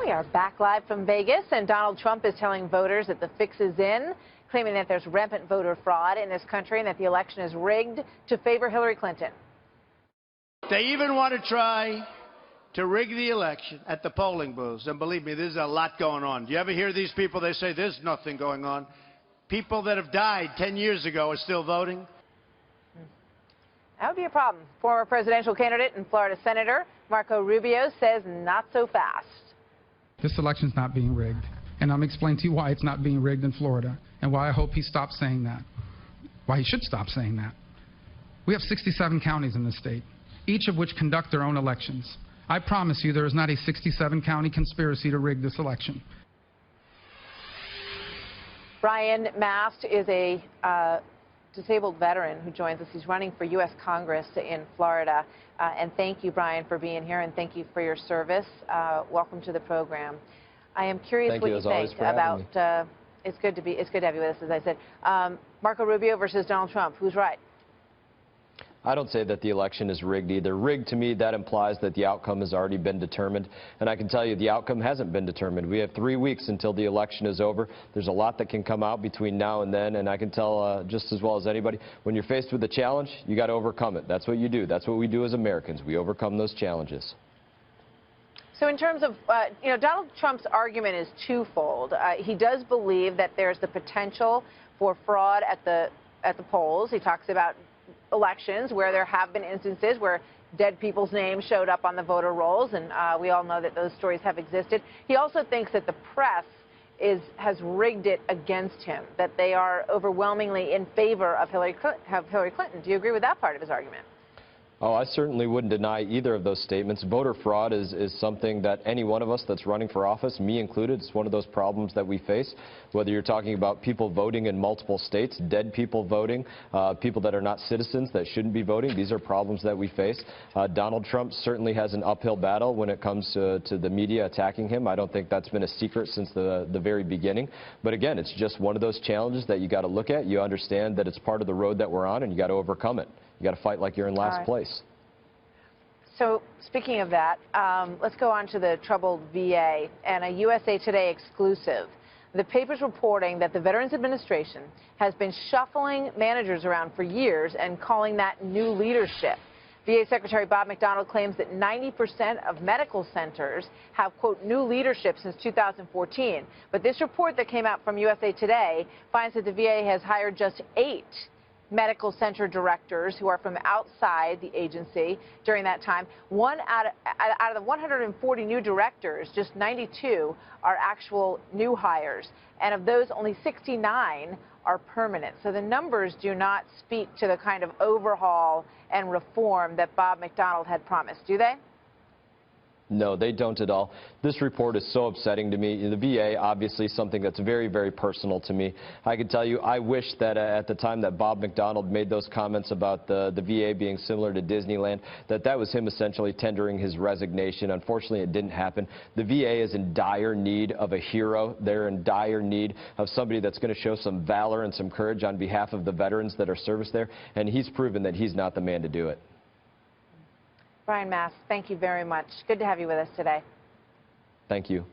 We are back live from Vegas, and Donald Trump is telling voters that the fix is in, claiming that there's rampant voter fraud in this country and that the election is rigged to favor Hillary Clinton. They even want to try to rig the election at the polling booths. And believe me, there's a lot going on. Do you ever hear these people? They say there's nothing going on. People that have died 10 years ago are still voting. That would be a problem. Former presidential candidate and Florida Senator Marco Rubio says not so fast. This election's not being rigged, and I'm explaining to you why it's not being rigged in Florida and why I hope he stops saying that, why he should stop saying that. We have 67 counties in this state, each of which conduct their own elections. I promise you there is not a 67-county conspiracy to rig this election. Brian Mast is a disabled veteran who joins us. He's running for U.S. Congress in Florida. And thank you, Brian, for being here, and thank you for your service. Welcome to the program. I am curious what you think about. It's good to have you with us, as I said. Marco Rubio versus Donald Trump. Who's right? I don't say that the election is rigged either. Rigged, to me, that implies that the outcome has already been determined. And I can tell you the outcome hasn't been determined. We have 3 weeks until the election is over. There's a lot that can come out between now and then. And I can tell just as well as anybody, when you're faced with a challenge, you got to overcome it. That's what you do. That's what we do as Americans. We overcome those challenges. So in terms of, Donald Trump's argument is twofold. He does believe that there's the potential for fraud at the polls. He talks about elections where there have been instances where dead people's names showed up on the voter rolls, and we all know that those stories have existed. He also thinks that the press has rigged it against him, that they are overwhelmingly in favor of Hillary Clinton. Do you agree with that part of his argument? Oh, I certainly wouldn't deny either of those statements. Voter fraud is something that any one of us that's running for office, me included, it's one of those problems that we face. Whether you're talking about people voting in multiple states, dead people voting, people that are not citizens that shouldn't be voting, these are problems that we face. Donald Trump certainly has an uphill battle when it comes to the media attacking him. I don't think that's been a secret since the very beginning. But again, it's just one of those challenges that you got to look at. You understand that it's part of the road that we're on, and you got to overcome it. You got to fight like you're in last place. So speaking of that, let's go on to the troubled VA and a USA Today exclusive. The paper's reporting that the Veterans Administration has been shuffling managers around for years and calling that new leadership. VA Secretary Bob McDonald claims that 90% of medical centers have, quote, new leadership since 2014. But this report that came out from USA Today finds that the VA has hired just 8 medical center directors who are from outside the agency during that time. Out of the 140 new directors, just 92 are actual new hires. And of those, only 69 are permanent. So the numbers do not speak to the kind of overhaul and reform that Bob McDonald had promised, do they? No, they don't at all. This report is so upsetting to me. The VA, obviously, something that's very, very personal to me. I can tell you, I wish that at the time that Bob McDonald made those comments about the VA being similar to Disneyland, that was him essentially tendering his resignation. Unfortunately, it didn't happen. The VA is in dire need of a hero. They're in dire need of somebody that's going to show some valor and some courage on behalf of the veterans that are serviced there, and he's proven that he's not the man to do it. Brian Mast, thank you very much. Good to have you with us today. Thank you.